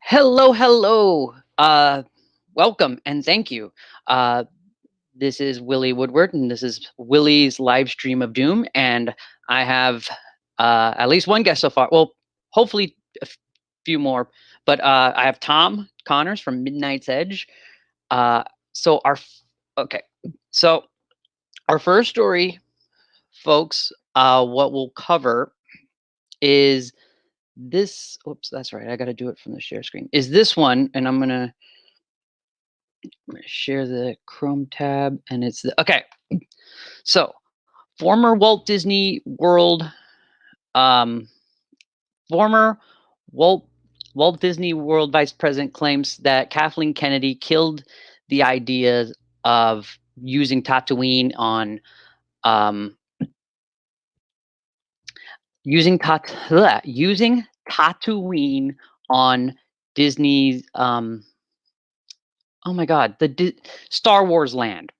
Hello, hello. Welcome and thank you. Uh, this is Willie Woodward, and this is Willie's live stream of doom. And I have at least one guest so far. Well, hopefully a few more. But I have Tom Connors from Midnight's Edge. Uh, so our okay, so our first story, folks. What we'll cover is this. Oops, that's right. I got to do it from the share screen. Is this one, and I'm gonna share the Chrome tab, and it's okay. So, former Walt Disney World, um, former Walt Walt Disney World Vice President claims that Kathleen Kennedy killed the idea of using Tatooine on um, using Tatooine on Disney's oh my god, Star Wars land.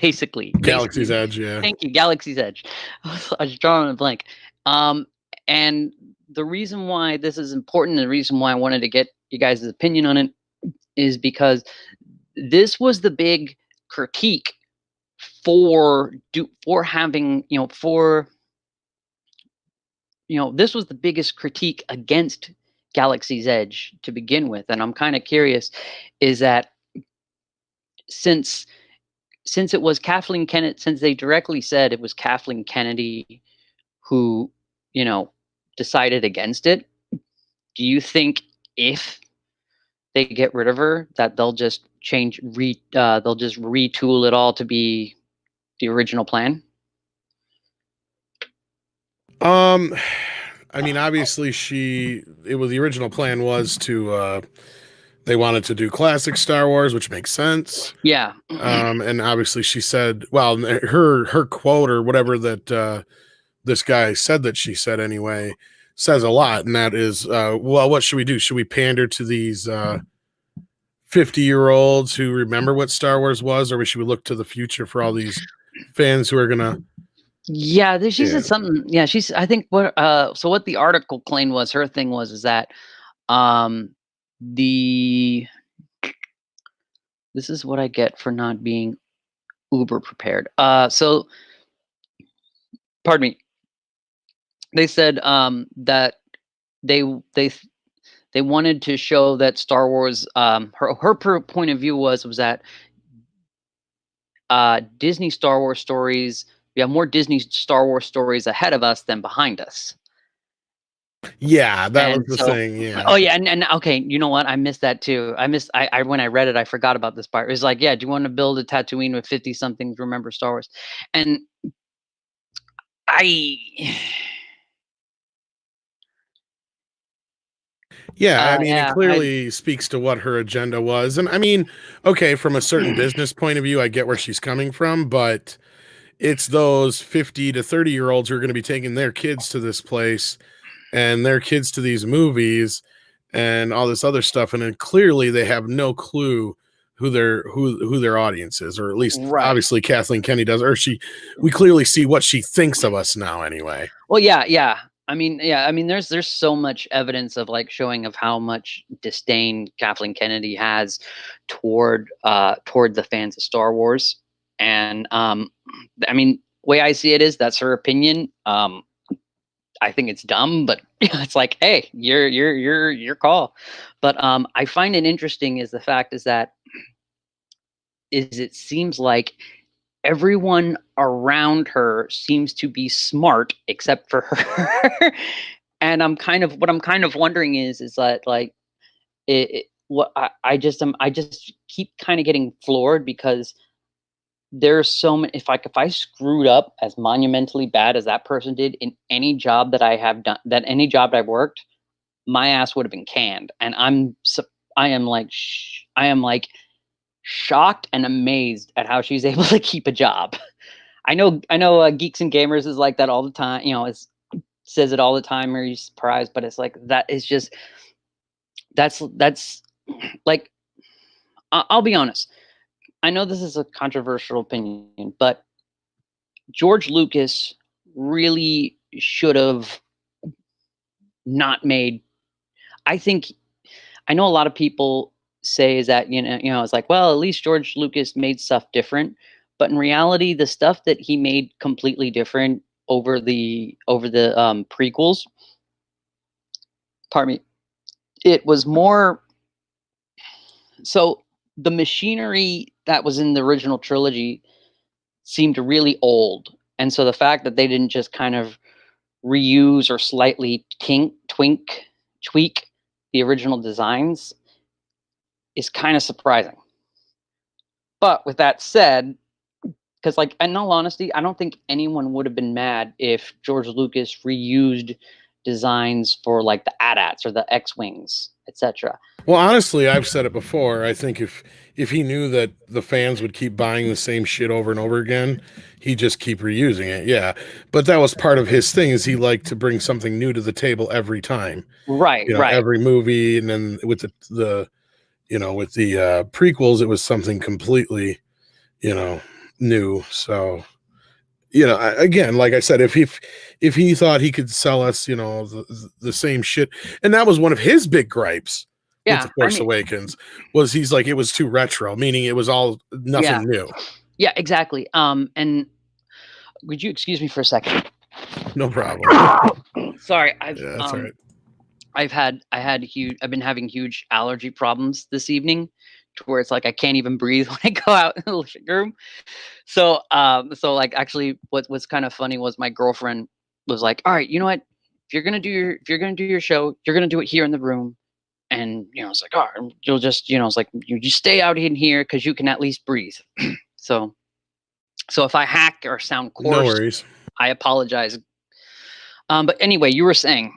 Basically. Galaxy's Edge, yeah. Thank you, Galaxy's Edge. I was drawing a blank. And the reason why this is important, the reason why I wanted to get you guys' opinion on it, is because this was the big critique for having, this was the biggest critique against Galaxy's Edge to begin with. And I'm kind of curious, is that since it was Kathleen Kennedy, since they directly said it was Kathleen Kennedy who, decided against it, do you think if they get rid of her that they'll just they'll just retool it all to be the original plan? I mean, obviously the original plan was to they wanted to do classic Star Wars, which makes sense. Yeah. And obviously she said, well, her quote or whatever that this guy said that she said anyway says a lot, and that is, well, what should we do? Should we pander to these 50-year-olds who remember what Star Wars was, or should we look to the future for all these fans who are gonna? Yeah, she said something. Yeah, I think so what the article claimed was her thing was that the this is what I get for not being uber prepared. So pardon me. They said that they they they wanted to show that Star Wars, her point of view was that Disney Star Wars stories, we have more Disney Star Wars stories ahead of us than behind us. Yeah, that was the thing. Yeah. Oh yeah, and okay, you know what? I missed that too. I when I read it, I forgot about this part. It was like, yeah, do you want to build a Tatooine with 50 somethings remember Star Wars? And yeah, I mean, it clearly speaks to what her agenda was. And I mean, okay, from a certain business point of view, I get where she's coming from, but it's those 50 to 30-year-olds who are going to be taking their kids to this place and their kids to these movies and all this other stuff. And then clearly they have no clue who their audience is, or at least obviously Kathleen Kennedy does, or we clearly see what she thinks of us now anyway. Well, yeah. I mean, there's so much evidence of like showing of how much disdain Kathleen Kennedy has toward the fans of Star Wars. And I mean, way I see it is that's her opinion. I think it's dumb, but it's like, hey, your call. But I find it interesting is the fact is that it seems like everyone around her seems to be smart except for her. And I'm kind of wondering is that like I just keep kind of getting floored because there's so many. If I screwed up as monumentally bad as that person did in any job that I have done, that any job I've worked, my ass would have been canned. And I am like shocked and amazed at how she's able to keep a job. I know Geeks and Gamers is like that all the time, says it all the time, or he's surprised, but it's like that is just that's like I'll be honest. I know this is a controversial opinion, but George Lucas really should have not made. I think I know a lot of people say is that, it's like, well, at least George Lucas made stuff different. But in reality, the stuff that he made completely different over the prequels, pardon me, it was more so the machinery that was in the original trilogy seemed really old. And so the fact that they didn't just kind of reuse or slightly tweak the original designs is kind of surprising. But with that said, because like in all honesty, I don't think anyone would have been mad if George Lucas reused designs for like the AT-ATs or the X-wings, etc. Well, honestly, I've said it before. I think if he knew that the fans would keep buying the same shit over and over again, he'd just keep reusing it. Yeah, but that was part of his thing. Is he liked to bring something new to the table every time? Right, Every movie, and then with the with the prequels, it was something completely new. So again, like I said, if he thought he could sell us, the same shit, and that was one of his big gripes with the Yeah, Force Awakens, was he's like, it was too retro, meaning it was all nothing new. Yeah, exactly. And would you excuse me for a second? No problem. Sorry, Yeah, that's all right. I've been having huge allergy problems this evening, to where it's like I can't even breathe when I go out in the living room. So like actually, what's kind of funny was my girlfriend was like, "All right, you know what? If you're gonna do your show, you're gonna do it here in the room." And it's like, "All right, you'll just it's like you just stay out in here because you can at least breathe." So if I hack or sound No coarse, worries. I apologize. But anyway, you were saying.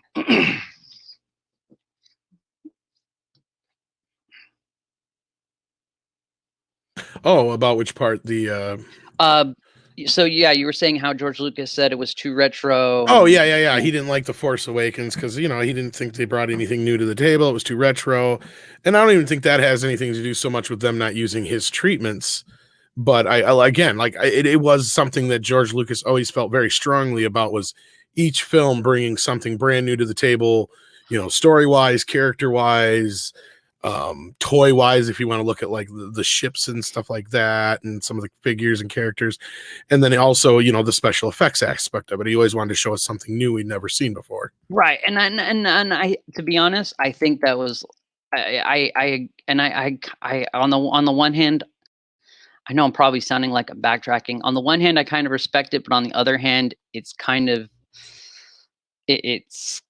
Oh, about which part? So yeah, you were saying how George Lucas said it was too retro. Oh, yeah. He didn't like the Force Awakens because he didn't think they brought anything new to the table. It was too retro, and I don't even think that has anything to do so much with them not using his treatments. But it was something that George Lucas always felt very strongly about, was each film bringing something brand new to the table, story wise, character wise, toy wise, if you want to look at like the ships and stuff like that, and some of the figures and characters, and then also the special effects aspect of it. He always wanted to show us something new we'd never seen before. Right, and I, to be honest, I think that was, I on the one hand, I know I'm probably sounding like I'm backtracking. On the one hand, I kind of respect it, but on the other hand, it's kind of, it's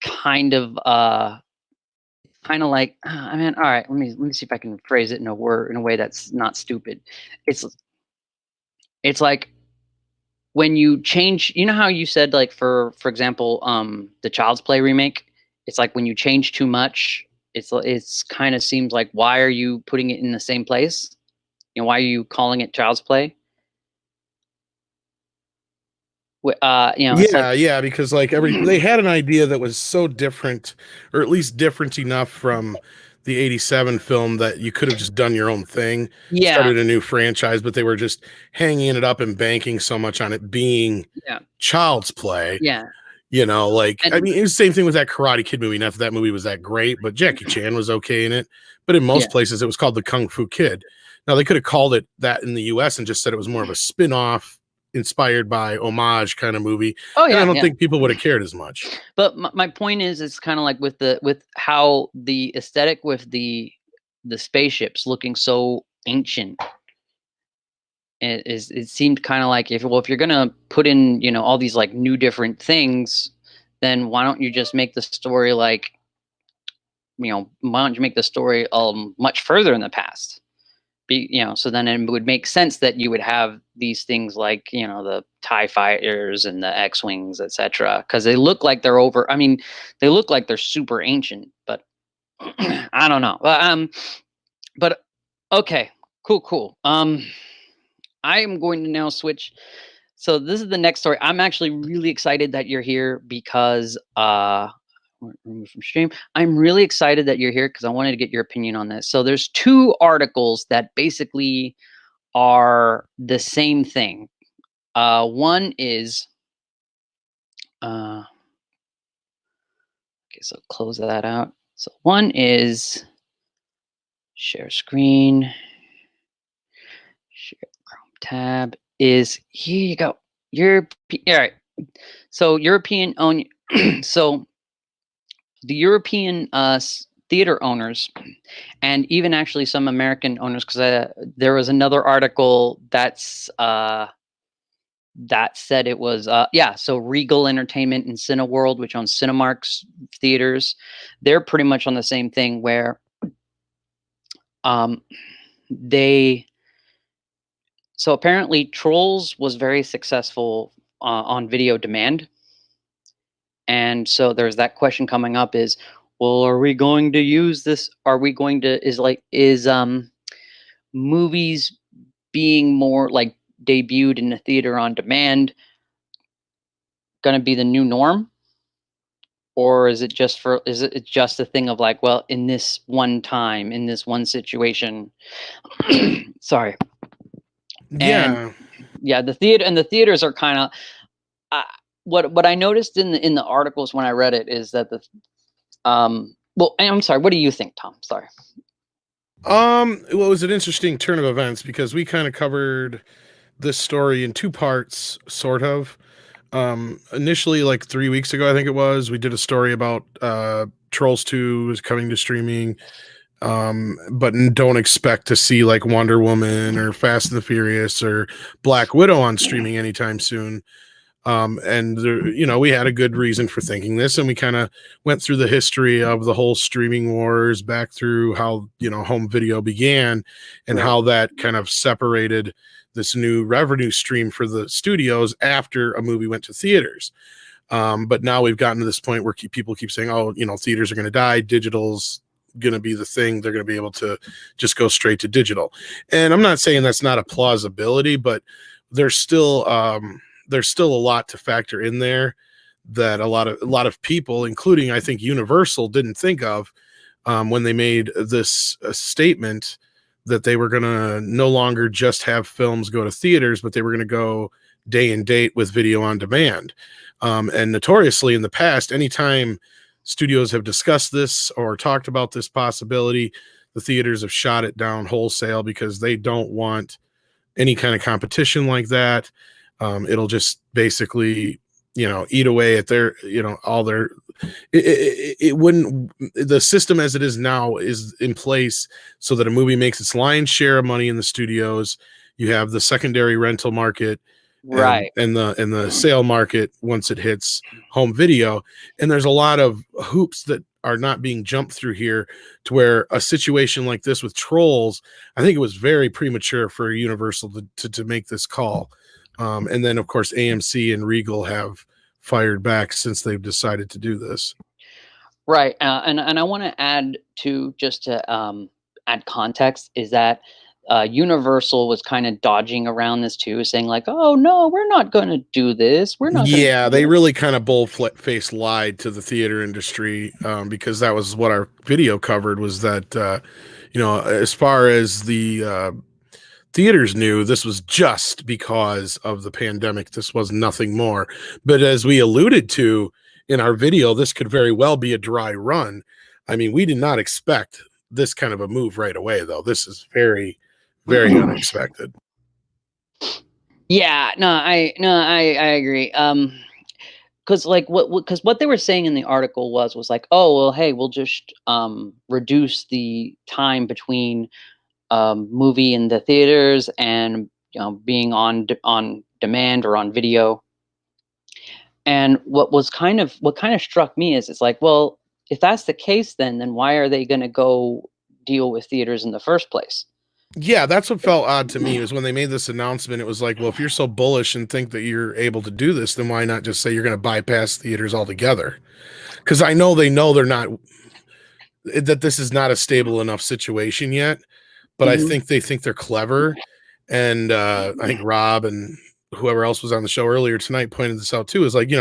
kind of like, I mean, all right, let me see if I can phrase it in a way that's not stupid. It's like when you change, how you said, like, for example, the Child's Play remake, it's like when you change too much, it's kind of seems like, why are you putting it in the same place? Why are you calling it Child's Play? It's like, Yeah, because like they had an idea that was so different, or at least different enough from the 87 film, that you could have just done your own thing, yeah, started a new franchise, but they were just hanging it up and banking so much on it being yeah, Child's Play. yeah, Like, I and mean, it was the same thing with that Karate Kid movie. Not that that movie was that great, but Jackie Chan was okay in it. But in yeah, most places, it was called the Kung Fu Kid. Now, they could have called it that in the US and just said it was more of a spin off, inspired by homage kind of movie. oh And I yeah, don't yeah. think people would have cared as much. But my point is, it's kind of like with how the aesthetic with the spaceships looking so ancient. It seemed kind of like, if you're gonna put in all these like new different things, then why don't you just make the story like, why don't you make the story much further in the past? So then it would make sense that you would have these things like, the TIE fighters and the X-wings, etc., because they look like they're over. I mean, they look like they're super ancient, but I don't know. But okay, cool. I am going to now switch. So this is the next story. I'm actually really excited that you're here because remove from stream. I'm really excited that you're here because I wanted to get your opinion on this. So there's two articles that basically are the same thing. One is okay, so close that out. So one is share screen, share Chrome tab is here you go. All right. So European own so the European theater owners, and even actually some American owners, because there was another article that said it was so Regal Entertainment and Cineworld, which owns Cinemark's theaters, they're pretty much on the same thing where they so apparently Trolls was very successful on video demand. And so there's that question coming up is, well, are we going to use this? Are we going to is movies being more like debuted in the theater on demand going to be the new norm? Or is it just a thing of like, well, in this one time, in this one situation, sorry. And Yeah. yeah, the theaters are kind of what I noticed in the articles when I read it is that well, I'm sorry, what do you think, Tom? Sorry. Well, it was an interesting turn of events because we kind of covered this story in two parts, sort of. Initially, like 3 weeks ago, I think it was, we did a story about Trolls 2 is coming to streaming, but don't expect to see like Wonder Woman or Fast and the Furious or Black Widow on streaming anytime soon. And there, we had a good reason for thinking this, and we kind of went through the history of the whole streaming wars back through how home video began and Right. how that kind of separated this new revenue stream for the studios after a movie went to theaters. But now we've gotten to this point where people keep saying, oh, theaters are going to die, digital's going to be the thing, they're going to be able to just go straight to digital. And I'm not saying that's not a plausibility, but there's still a lot to factor in there that a lot of people, including I think Universal, didn't think of when they made this statement that they were going to no longer just have films go to theaters, but they were going to go day and date with video on demand. And notoriously in the past, anytime studios have discussed this or talked about this possibility, the theaters have shot it down wholesale because they don't want any kind of competition like that. It'll just basically, eat away at their, all their, it wouldn't, the system as it is now is in place so that a movie makes its lion's share of money in the studios. You have the secondary rental market, Right. and the sale market once it hits home video. And there's a lot of hoops that are not being jumped through here to where a situation like this with Trolls, I think it was very premature for Universal to make this call. And then, of course, AMC and Regal have fired back since they've decided to do this. Right. And I want to add just to add context is that Universal was kind of dodging around this too, saying like, "Oh no, we're not going to do this. We're not." Yeah, they really kind of bull-faced lied to the theater industry because that was what our video covered, was that as far as the theaters knew, this was just because of the pandemic. This was nothing more. But as we alluded to in our video, this could very well be a dry run. I mean, we did not expect this kind of a move right away, though. This is very, very unexpected. Yeah, I agree. Because what they were saying in the article was like, oh well, hey, we'll just reduce the time between movie in the theaters and being on demand or on video. And what kind of struck me is it's like, well, if that's the case, then why are they going to go deal with theaters in the first place? Yeah, that's what felt odd to me, is when they made this announcement. It was like, well, if you're so bullish and think that you're able to do this, then why not just say you're going to bypass theaters altogether? Because I know they're not, that this is not a stable enough situation yet, but I think they think they're clever. And I think Rob and whoever else was on the show earlier tonight pointed this out too, is like,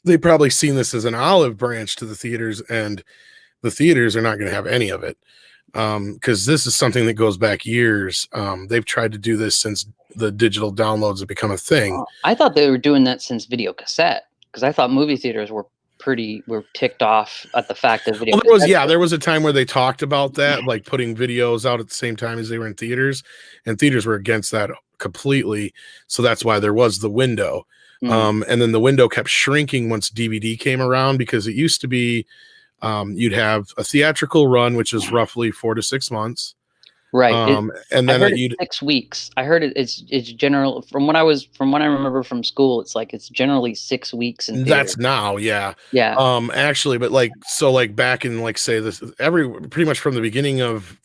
they probably seen this as an olive branch to the theaters, and the theaters are not going to have any of it. Because this is something that goes back years. They've tried to do this since the digital downloads have become a thing. I thought they were doing that since video cassette, because I thought movie theaters were were ticked off at the fact that video. Well, there was a time where they talked about that, like putting videos out at the same time as they were in theaters, and theaters were against that completely. So that's why there was the window. And then the window kept shrinking once DVD came around, because it used to be you'd have a theatrical run, which is roughly 4 to 6 months. Right. And then you'd 6 weeks. I heard it's general from what I remember from school. It's like it's generally 6 weeks in theater. That's now, yeah. Yeah. Actually, but like back in say this pretty much from the beginning of,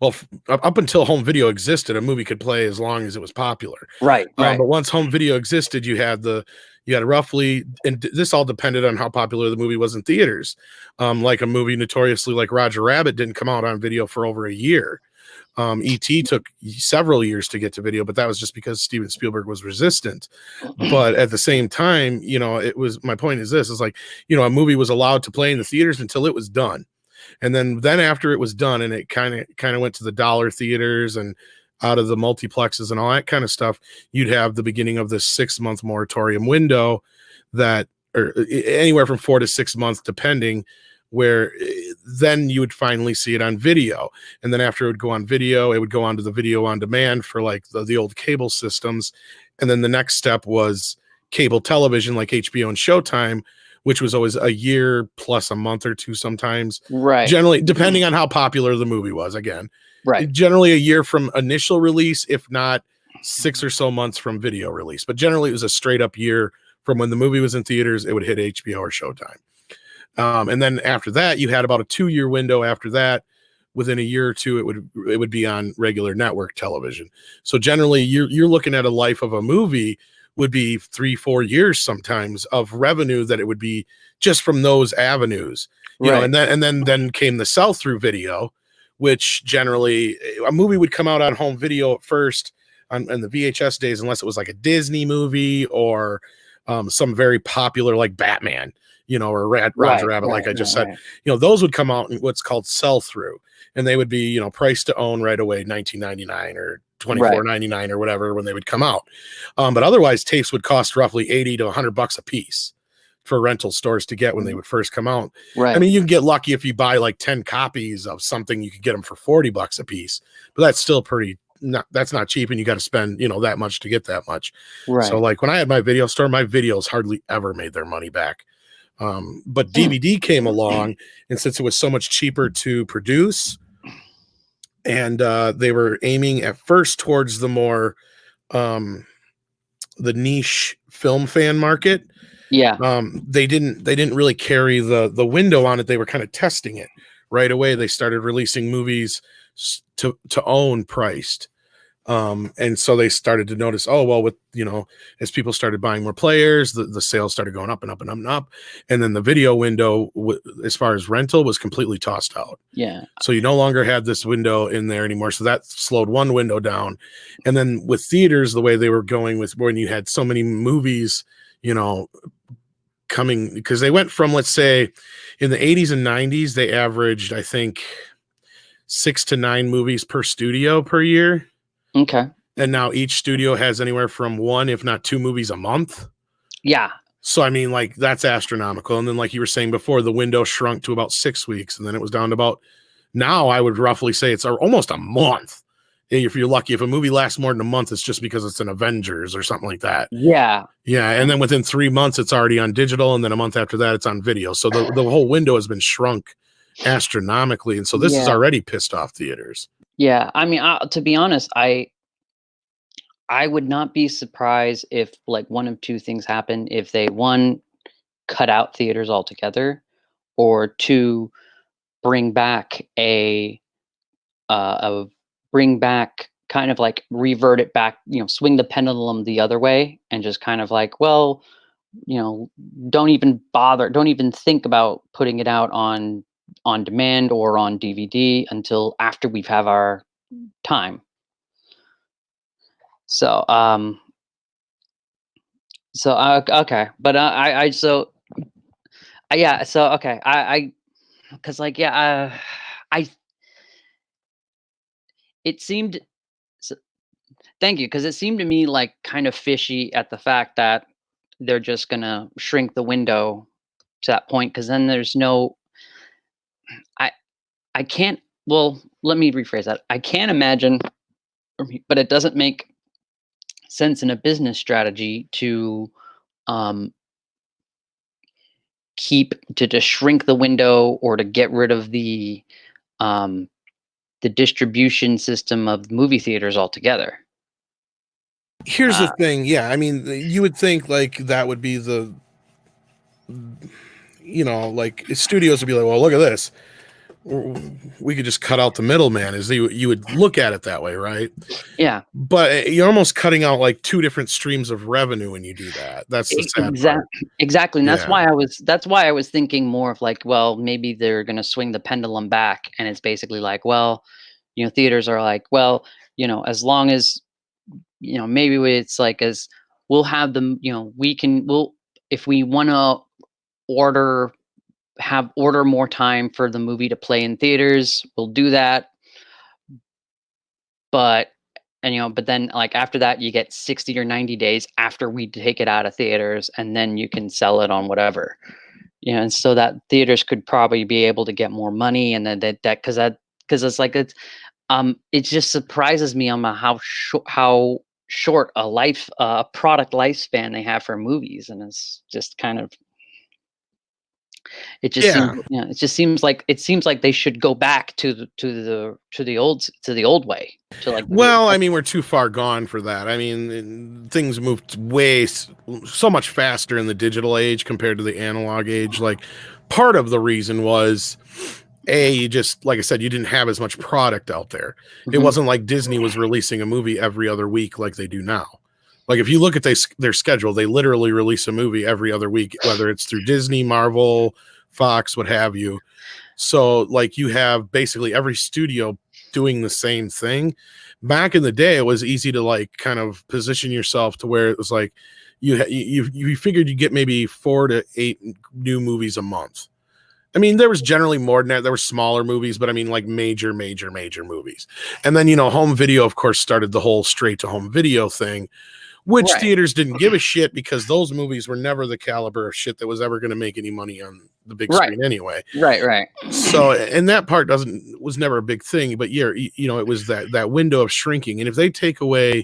well, up until home video existed, a movie could play as long as it was popular. Right. But once home video existed, you had roughly, and this all depended on how popular the movie was in theaters. Like a movie notoriously like Roger Rabbit didn't come out on video for over a year. E.T. took several years to get to video, but that was just because Steven Spielberg was resistant. But at the same time, my point is this, is like, a movie was allowed to play in the theaters until it was done. And then after it was done, and it kind of went to the dollar theaters and out of the multiplexes and all that kind of stuff, you'd have the beginning of this 6-month moratorium window or anywhere from 4 to 6 months, depending, where then you would finally see it on video. And then after it would go on video, it would go on to the video on demand for like the old cable systems. And then the next step was cable television, like HBO and Showtime, which was always a year plus a month or two sometimes. Right. Generally, depending on how popular the movie was, again. Right. Generally a year from initial release, if not 6 or so months from video release. But generally it was a straight up year from when the movie was in theaters, it would hit HBO or Showtime. And then after that, you had about a 2-year window after that. Within a year or two, it would be on regular network television. So generally you're looking at a life of a movie would be 3-4 years sometimes of revenue that it would be just from those avenues, you know, and then came the sell through video, which generally a movie would come out on home video at first on the VHS days, unless it was like a Disney movie or some very popular like Batman, or Roger Rabbit, like I just said, those would come out in what's called sell through, and they would be, priced to own right away, $19.99 or $24.99 or whatever when they would come out. But otherwise, tapes would cost roughly $80 to $100 a piece for rental stores to get when they would first come out. Right. I mean, you can get lucky if you buy like 10 copies of something, you could get them for $40 a piece, but that's still that's not cheap, and you got to spend, that much to get that much. Right. So like when I had my video store, my videos hardly ever made their money back. But DVD came along, and since it was so much cheaper to produce, and they were aiming at first towards the more the niche film fan market. Yeah. They didn't really carry the window on it. They were kind of testing it right away. They started releasing movies to own priced. And so they started to notice, oh, well, with, as people started buying more players, the sales started going up and up and up and up. And then the video window, as far as rental, was completely tossed out. Yeah. So you no longer had this window in there anymore. So that slowed one window down. And then with theaters, the way they were going with when you had so many movies, coming, because they went from, let's say in the 80s and 90s, they averaged, I think, 6 to 9 movies per studio per year. Okay. And now each studio has anywhere from 1, if not 2 movies a month. Yeah. So, I mean, like, that's astronomical. And then, like you were saying before, the window shrunk to about 6 weeks. And then it was down to about, now I would roughly say it's almost a month. If you're lucky, if a movie lasts more than a month, it's just because it's an Avengers or something like that. Yeah. Yeah. And then within 3 months, it's already on digital. And then a month after that, it's on video. So the whole window has been shrunk astronomically. And so this has already pissed off theaters. Yeah, I mean, to be honest, I would not be surprised if like one of two things happen. If they, one, cut out theaters altogether, or two, bring back kind of like revert it back, swing the pendulum the other way, and just kind of like, well, don't even think about putting it out on demand or on DVD until after we've have our time. So okay, but because like it seemed, so, thank you, because it seemed to me like kind of fishy at the fact that they're just gonna shrink the window to that point, because then there's no I I can't well, let me rephrase that. I can't imagine, but it doesn't make sense in a business strategy to um, to shrink the window or to get rid of um, the distribution system of movie theaters altogether. Here's the Uh, thing, yeah, I mean, you would think like that would be like studios would be like, well, look at this. We could just cut out the middleman. Is you would look at it that way, right? yeah, But you're almost cutting out like two different streams of revenue when you do that. That's the sad part. exactly, and Yeah. that's why I was thinking more of like, well, maybe they're gonna swing the pendulum back, and it's basically like, well, theaters are like, well, as long as maybe it's like as we'll have them, we'll if we want to order order more time for the movie to play in theaters, we'll do that. But but then like after that, you get 60 or 90 days after we take it out of theaters, and then you can sell it on whatever. And so that theaters could probably be able to get more money, and then because it's like it just surprises me on how short a product lifespan they have for movies, and it's just kind of it just seems Yeah. it just seems like they should go back to the old way, to like Well, I mean, we're too far gone for that. I mean, things moved so much faster in the digital age compared to the analog age. Like, part of the reason was you just, like I said, you didn't have as much product out there. It Mhm. wasn't like Disney was releasing a movie every other week like they do now. Like, if you look at their schedule, they literally release a movie every other week, whether it's through Disney, Marvel, Fox, what have you. So, like, you have basically every studio doing the same thing. Back in the day, it was easy to like kind of position yourself to where it was like you figured you get maybe 4 to 8 new movies a month. I mean, there was generally more than that. There were smaller movies, but I mean, like major movies. And then, home video, of course, started the whole straight to home video thing, which Right, theaters didn't give a shit because those movies were never the caliber of shit that was ever going to make any money on the big right, screen anyway. right. So, and that part was never a big thing, but yeah, it was that window of shrinking. And if they take away,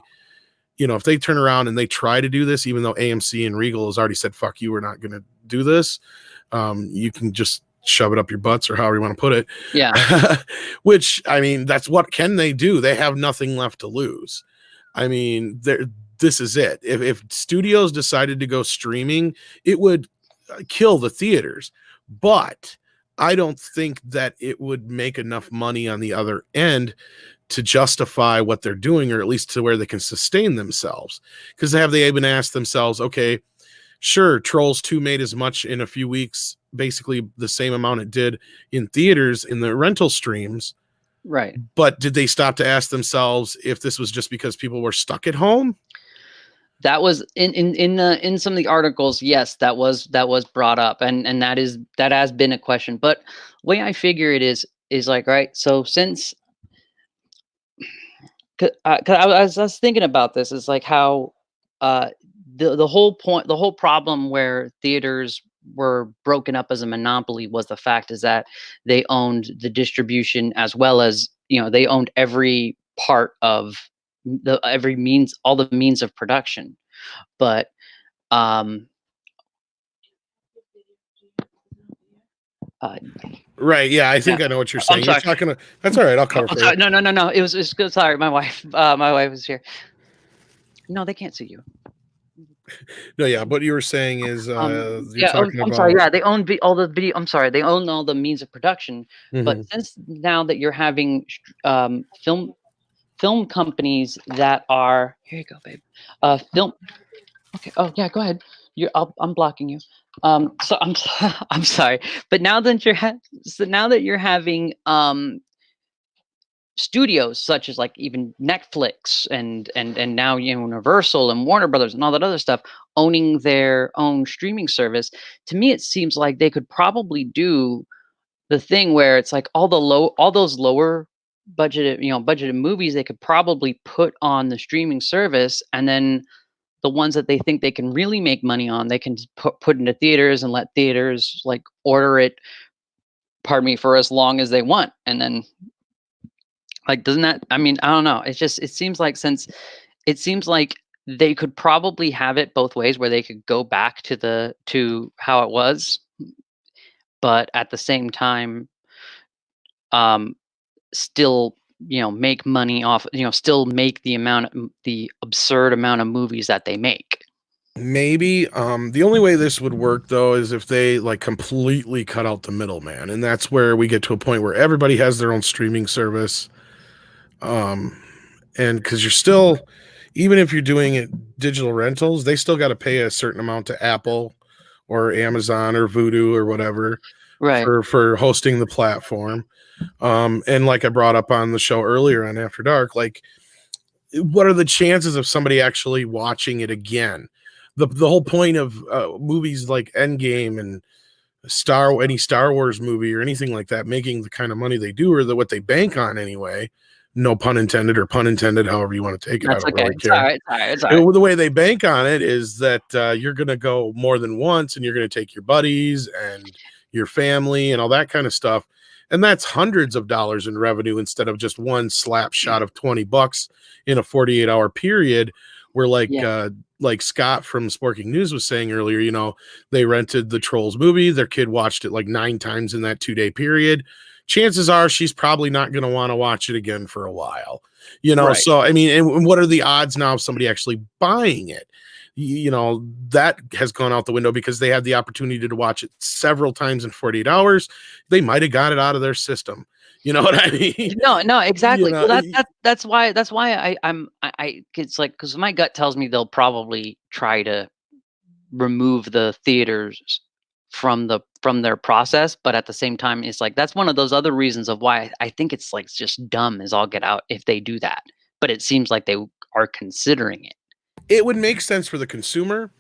if they turn around and they try to do this, even though AMC and Regal has already said, fuck you, we're not going to do this. You can just shove it up your butts or however you want to put it. Yeah. Which, I mean, that's what can they do? They have nothing left to lose. I mean, this is it. If studios decided to go streaming, it would kill the theaters. But I don't think that it would make enough money on the other end to justify what they're doing, or at least to where they can sustain themselves. Because they even asked themselves, okay, sure, Trolls 2 made as much in a few weeks, basically the same amount it did in theaters in the rental streams. Right. But did they stop to ask themselves if this was just because people were stuck at home? That was in some of the articles. Yes, that was brought up, and that has been a question. But the way I figure it is like, right. So since, 'cause I was thinking about this, is like how uh the whole point, the whole problem where theaters were broken up as a monopoly was the fact is that they owned the distribution, as well as they owned every part of all the means of production. But um uh Right. Yeah, I yeah, think I know what you're I'm saying. You're sorry. talking to, that's all right. I'll cover I'm for you. sorry. No. It's good. Sorry, my wife was here. No, they can't see you. No, yeah, what you were saying is you're Yeah. talking I'm sorry. about. Yeah, they own all the video. I'm sorry. They own all the means of production. But Mhm. since now that you're having film companies that are here, you go, babe. Film. Okay. Oh yeah. Go ahead. I'm blocking you. So I'm I'm sorry. But now that you're having studios such as like even Netflix and now Universal and Warner Brothers and all that other stuff owning their own streaming service, to me it seems like they could probably do the thing where it's like all those lower budgeted movies they could probably put on the streaming service, and then the ones that they think they can really make money on, they can put into theaters and let theaters like order it, pardon me, for as long as they want. And then like, doesn't that, I mean, I don't know. It's just, it seems like since it seems like they could probably have it both ways where they could go back to how it was, but at the same time, um, still, make money off, still make the absurd amount of movies that they make. Maybe the only way this would work though is if they like completely cut out the middleman, and that's where we get to a point where everybody has their own streaming service. And because you're still, even if you're doing it digital rentals, they still got to pay a certain amount to Apple or Amazon or Vudu or whatever Right. for hosting the platform. And like I brought up on the show earlier on After Dark, like what are the chances of somebody actually watching it again? The whole point of movies like Endgame and any Star Wars movie or anything like that making the kind of money they do, or what they bank on anyway, no pun intended or pun intended, however you want to take it. That's I don't okay. really It's all care. right. It's all right. It's all right. The way they bank on it is that you're going to go more than once, and you're going to take your buddies and your family and all that kind of stuff. And that's hundreds of dollars in revenue instead of just one slap shot of $20 in a 48-hour period where Yeah. like Scott from Sporking News was saying earlier, they rented the Trolls movie. Their kid watched it like 9 times in that 2-day period. Chances are she's probably not going to want to watch it again for a while, Right. So, I mean, and what are the odds now of somebody actually buying it? That has gone out the window because they had the opportunity to watch it several times in 48 hours. They might have got it out of their system. You know what I mean? No, You exactly. know, Well, that's why it's like, because my gut tells me they'll probably try to remove the theaters from their process, but at the same time, it's like that's one of those other reasons of why I think it's like just dumb as all get out if they do that. But it seems like they are considering it. it would make sense for the consumer,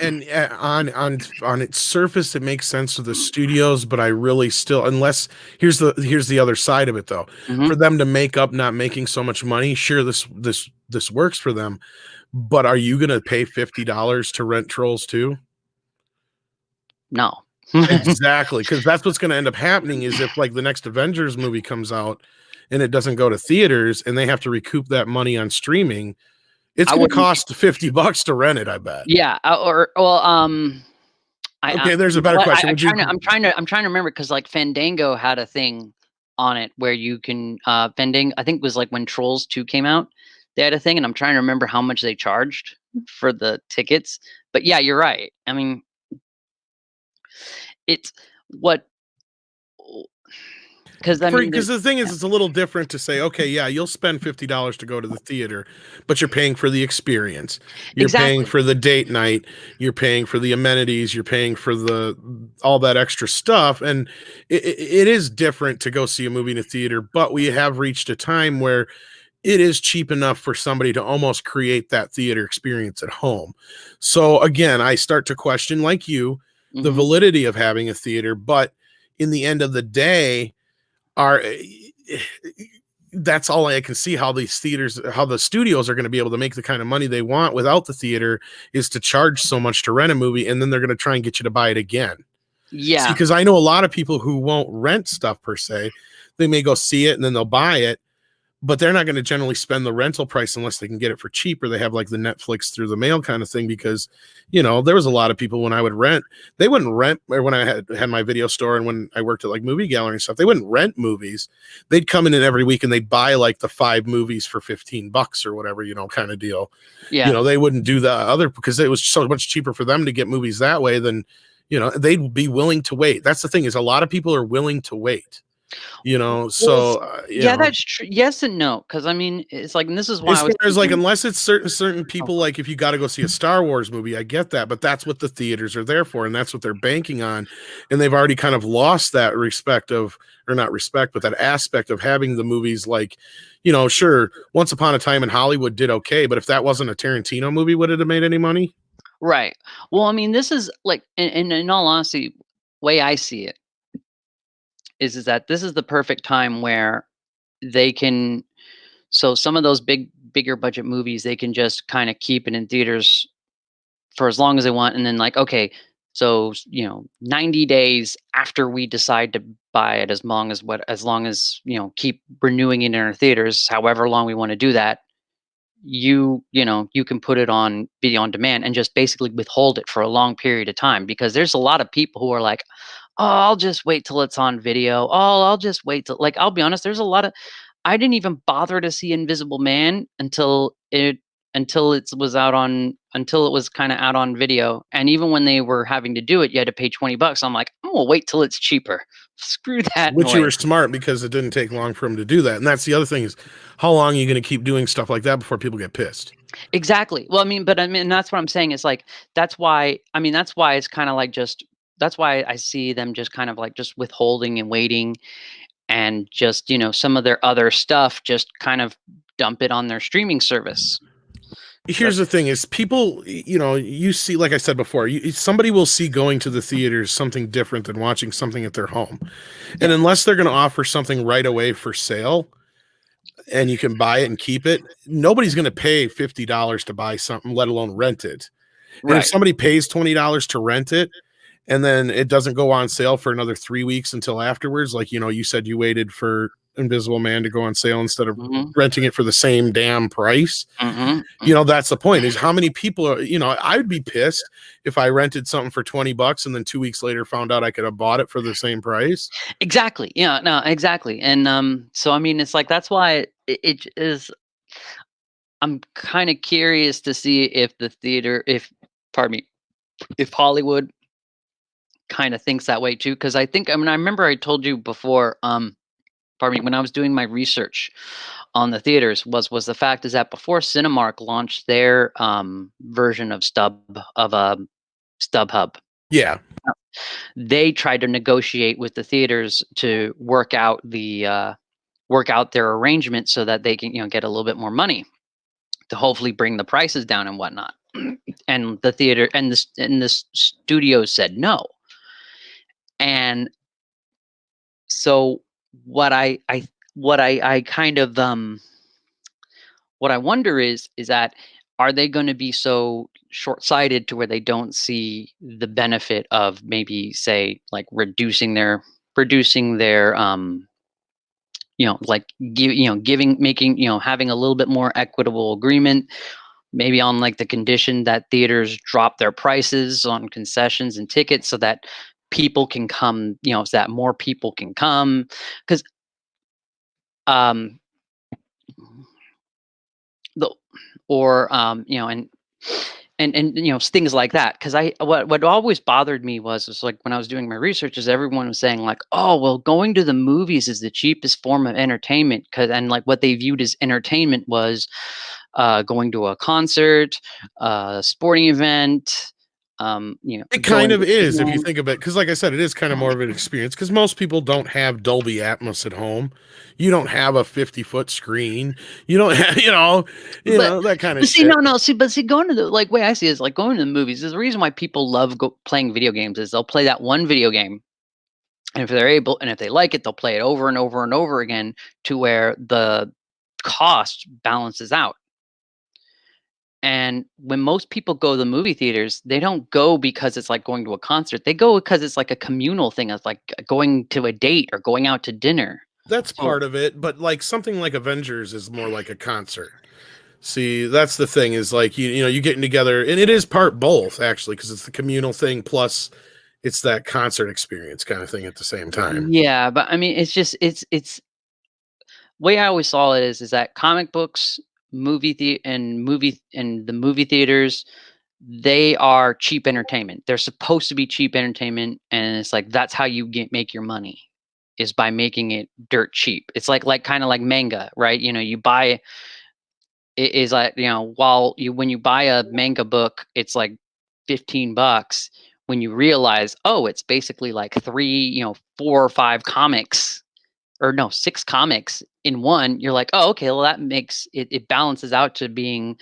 and on its surface it makes sense to the studios, but I really still, unless here's the other side of it though. For Mhm. them to make up not making so much money, sure, this works for them, but are you going to pay $50 to rent Trolls 2? No. Exactly, because that's what's going to end up happening is if like the next Avengers movie comes out and it doesn't go to theaters and they have to recoup that money on streaming, it's I going to wouldn't. cost $50 to rent it, I bet. Yeah, or well, Okay, there's a you know better what? question. Would you I'm trying to remember because like Fandango had a thing on it where you can Fandango. I think it was like when Trolls 2 came out, they had a thing, and I'm trying to remember how much they charged for the tickets. But yeah, you're right. I mean, it's what because I mean, because the thing is, it's a little different to say, okay, yeah, you'll spend $50 to go to the theater, but you're paying for the experience. You're paying exactly. for the date night. You're paying for the amenities. You're paying for the all that extra stuff, and it is different to go see a movie in a theater. But we have reached a time where it is cheap enough for somebody to almost create that theater experience at home. So again, I start to question, like you, the Hmm. validity of having a theater, but in the end of the day are that's all I can see how these theaters, how the studios are going to be able to make the kind of money they want without the theater is to charge so much to rent a movie, and then they're going to try and get you to buy it again. See, Yeah. because I know a lot of people who won't rent stuff per se. They may go see it and then they'll buy it, but they're not going to generally spend the rental price unless they can get it for cheap, or they have like the Netflix through the mail kind of thing. Because there was a lot of people when I would rent, they wouldn't rent, or when I had my video store and when I worked at like movie gallery and stuff, they wouldn't rent movies. They'd come in every week and they'd buy like the 5 movies for $15 or whatever, kind of deal. Yeah. They wouldn't do the other because it was so much cheaper for them to get movies that way than they'd be willing to wait. That's the thing, is a lot of people are willing to wait. Well, So yeah, that's true. Yes and no, because I mean, it's like, and this is why as I far was as like, thinking. unless it's certain Oh, people, like if you got to go see a Star Wars movie, I get that, but that's what the theaters are there for, and that's what they're banking on, and they've already kind of lost that respect of, or not respect, but that aspect of having the movies like, sure, Once Upon a Time in Hollywood did okay, but if that wasn't a Tarantino movie, would it have made any money? right. Well, I mean, this is like, in all honesty, way I see it is that this is the perfect time where they can. So some of those bigger budget movies, they can just kind of keep it in theaters for as long as they want, and then like, okay, so 90 days after we decide to buy it, as long as keep renewing it in our theaters, however long we want to do that, you can put it on video on demand and just basically withhold it for a long period of time, because there's a lot of people who are like, oh, I'll just wait till it's on video. Oh, I'll just wait till, like, I'll be honest, there's a lot of, I didn't even bother to see Invisible Man until it was kind of out on video. And even when they were having to do it, you had to pay $20. I'm like, I'm gonna wait till it's cheaper. Screw that Which you noise. were smart, because it didn't take long for him to do that. And that's the other thing, is how long are you going to keep doing stuff like that before people get pissed? Exactly. Well, I mean, that's what I'm saying. It's like, that's why it's kind of like just, that's why I see them just kind of like just withholding and waiting, and just, some of their other stuff, just kind of dump it on their streaming service. Here's the thing, is people, you see, like I said before, somebody will see going to the theaters something different than watching something at their home. And Yeah. unless they're going to offer something right away for sale and you can buy it and keep it, nobody's going to pay $50 to buy something, let alone rent it. And if Right. somebody pays $20 to rent it, and then it doesn't go on sale for another 3 weeks until afterwards, like, you said you waited for Invisible Man to go on sale instead of Mm-hmm. renting it for the same damn price. Mm-hmm. That's the point, is how many people are, I'd be pissed if I rented something for $20 and then 2 weeks later found out I could have bought it for the same price. Exactly. Yeah, no, exactly. And so I mean, it's like, that's why it is, I'm kind of curious to see if the theater, if, pardon me, if Hollywood kind of thinks that way too. Because I think, I mean, I remember I told you before, pardon me, when I was doing my research on the theaters, was the fact is that before Cinemark launched their version of StubHub, Yeah. they tried to negotiate with the theaters to work out their arrangement so that they can get a little bit more money to hopefully bring the prices down and whatnot. And the theater and the studios said no. And so what I kind of what I wonder is that, are they going to be so short-sighted to where they don't see the benefit of, maybe say, like reducing their like giving making having a little bit more equitable agreement, maybe on like the condition that theaters drop their prices on concessions and tickets, so that people can come, so that more people can come, because um the or and things like that. Because what always bothered me was like, when I was doing my research, is everyone was saying like, oh well, going to the movies is the cheapest form of entertainment, because, and like what they viewed as entertainment was going to a concert, a sporting event, It kind going of to see is, if you them. think of it, because like I said, it is kind of more of an experience, because most people don't have Dolby Atmos at home. You don't have a 50-foot screen. You don't have, But that kind of but see, shit. no, see, going to the, like, way I see it is like going to the movies is the reason why people love playing video games, is they'll play that one video game, and if they're able, and if they like it, they'll play it over and over and over again, to where the cost balances out. And when most people go to the movie theaters, they don't go because it's like going to a concert. They go because it's like a communal thing. It's like going to a date or going out to dinner. That's So part of it, but like something like Avengers is more like a concert. See, that's the thing, is like, you getting together, and it is part both actually, because it's the communal thing plus it's that concert experience kind of thing at the same time. yeah, but I mean, it's just it's way I always saw it is that comic books, and the movie theaters, they are cheap entertainment. They're supposed to be cheap entertainment, and it's like, that's how you make your money, is by making it dirt cheap. It's like kind of like manga, right? You buy it is like, while you when you buy a manga book, it's like $15. When you realize, oh, it's basically like four or five comics, or no, six comics in one, you're like, oh, okay, well, that makes it, it balances out to being,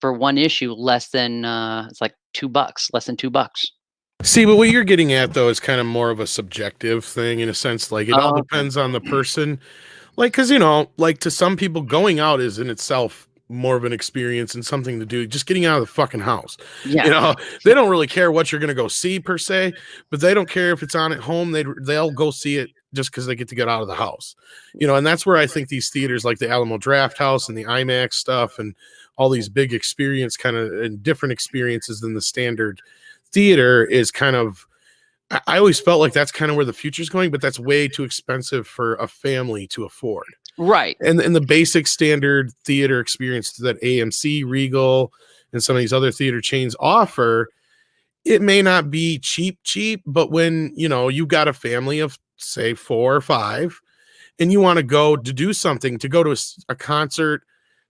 for one issue, less than it's like $2, less than $2. See, but what you're getting at though is kind of more of a subjective thing, in a sense, like it all Oh, okay. depends on the person. Like, because like to some people, going out is in itself more of an experience and something to do, just getting out of the fucking house. Yeah. They don't really care what you're going to go see per se, but they don't care if it's on at home. They'll go see it just because they get to get out of the house. And that's where I think these theaters like the Alamo Draft House and the IMAX stuff and all these big experience kind of and different experiences than the standard theater is kind of, I always felt like that's kind of where the future's going, but that's way too expensive for a family to afford. Right. And the basic standard theater experience that AMC, Regal, and some of these other theater chains offer, it may not be cheap, but when, you got a family of say 4 or 5 and you want to go to do something, to go to a concert,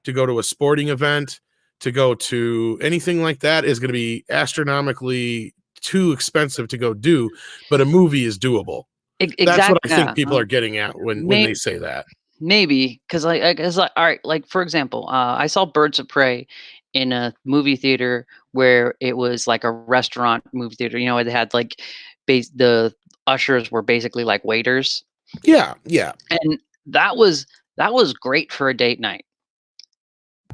to go to a sporting event, to go to anything like that is going to be astronomically too expensive to go do, but a movie is doable. That's what Exactly. I think Yeah. people are getting at when they say that. Maybe because all right, like for example, I saw Birds of Prey in a movie theater where it was like a restaurant movie theater. It had like the ushers were basically like waiters. Yeah. And that was great for a date night.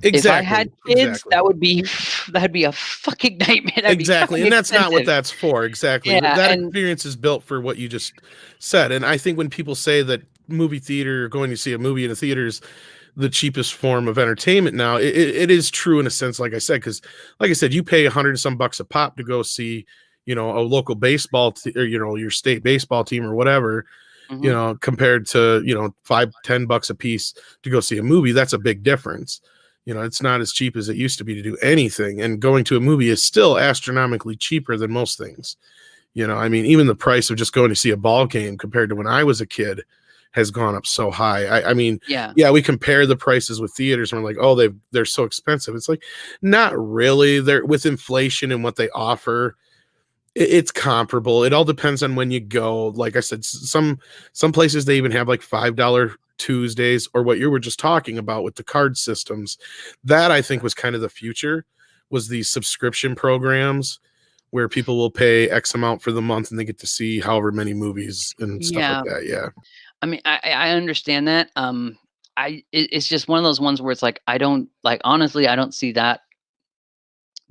If I had kids, Exactly. that'd be a fucking nightmare. That'd be Exactly. fucking And that's not what expensive. that's for. Exactly. Yeah, That and experience is built for what you just said. And I think when people say that movie theater, going to see a movie in a theater is the cheapest form of entertainment now, it is true in a sense, like I said, because like I said, you pay 100 and some bucks a pop to go see, a local baseball or, your state baseball team or whatever, mhm. compared to, 5-10 bucks a piece to go see a movie. That's a big difference. It's not as cheap as it used to be to do anything. And going to a movie is still astronomically cheaper than most things. I mean, even the price of just going to see a ball game compared to when I was a kid has gone up so high. I mean, Yeah. yeah, we compare the prices with theaters and we're like, oh, they're so expensive. It's like, not really. They're with inflation and what they offer, it's comparable. It all depends on when you go. Like I said, some places they even have like $5 Tuesdays, or what you were just talking about with the card systems. That I think was kind of the future, was these subscription programs where people will pay X amount for the month and they get to see however many movies and stuff like Yeah. that. Yeah. I mean, I understand that. It's just one of those ones where it's like I don't like honestly, I don't see I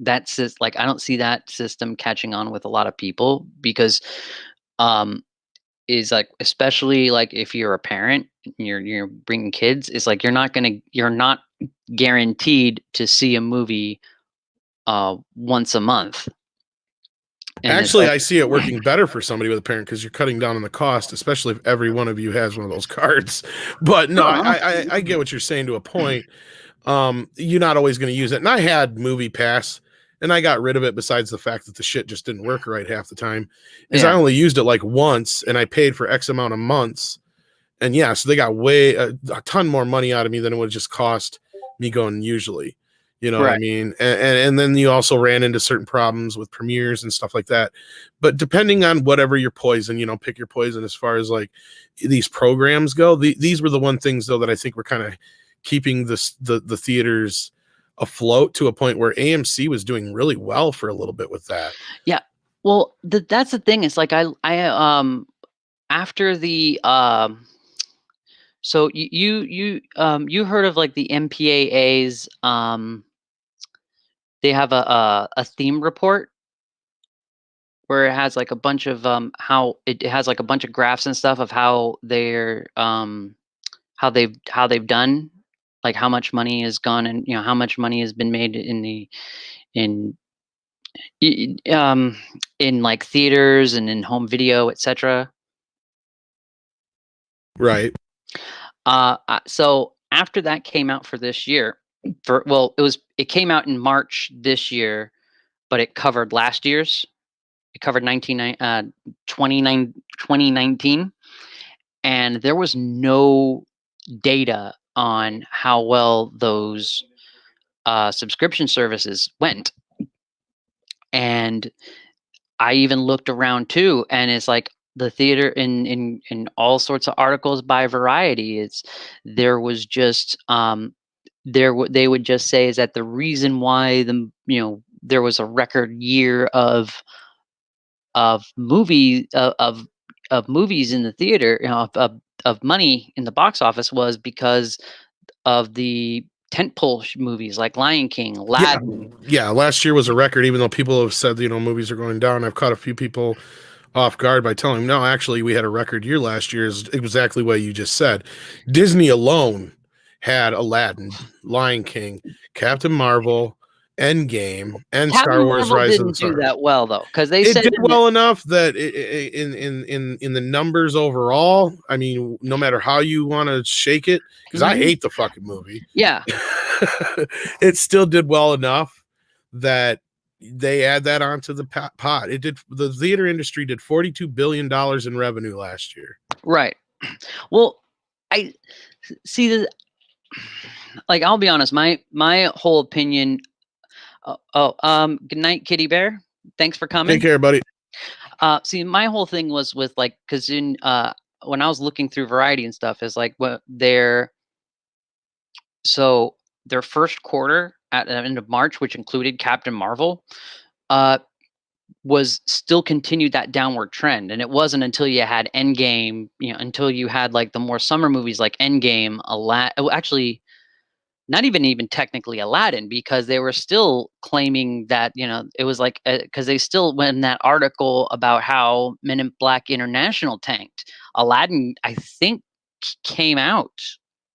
don't see that system catching on with a lot of people because um is like especially like if you're a parent and you're bringing kids, it's like you're not guaranteed to see a movie once a month. And it's Actually, like I see it working better for somebody with a parent because you're cutting down on the cost, especially if every one of you has one of those cards. But no, huh? I get what you're saying to a point. You're not always going to use it. And I had Movie Pass and I got rid of it, besides the fact that the shit just didn't work right half the time, is I Yeah. only used it like once and I paid for X amount of months. And yeah, so they got a ton more money out of me than it would just cost me going usually. You know what I Right. mean? And then you also ran into certain problems with premieres and stuff like that. But depending on whatever your poison, pick your poison as far as like these programs go. These were the one things though that I think were kind of keeping the theaters afloat to a point where AMC was doing really well for a little bit with that. Yeah. Well, that's the thing. It's like after the so you heard of like the MPAA's they have a theme report where it has like a bunch of how it has like a bunch of graphs and stuff of how they've done, like how much money has gone and how much money has been made in y- um in like theaters and in home video, etc. Right. So after that came out for this year, it came out in March this year, but it covered last year's. It covered 2019, and there was no data on how well those subscription services went. And I even looked around too, and it's like the theater in all sorts of articles by Variety. There was just they would just say is that the reason why there was a record year of movie of movies in the theater, of money in the box office was because of the tentpole movies like Lion King, Aladdin. Yeah, last year was a record, even though people have said, movies are going down. I've caught a few people off guard by telling them, no, actually, we had a record year last year, is exactly what you just said. Disney alone had Aladdin, Lion King, Captain Marvel, Endgame, and Star Captain Wars: Marvel Rise of the didn't do Stars. that well though, because they It said did well enough that in the numbers overall, I mean, no matter how you want to shake it, because I hate the fucking movie. Yeah. It still did well enough that they add that onto the pot. It did. The theater industry did $42 billion in revenue last year. Right. Well, I see the, like, I'll be honest, my whole opinion. Good night, Kitty Bear. Thanks for coming. Take care, buddy. See, my whole thing was with, like, because in when I was looking through Variety and stuff, is like what their first quarter at the end of March, which included Captain Marvel, was still continued that downward trend. And it wasn't until you had Endgame, until you had like the more summer movies like Endgame, actually not even technically Aladdin, because they were still claiming that, it was like, because they still, when that article about how Men in Black International tanked, Aladdin, I think, came out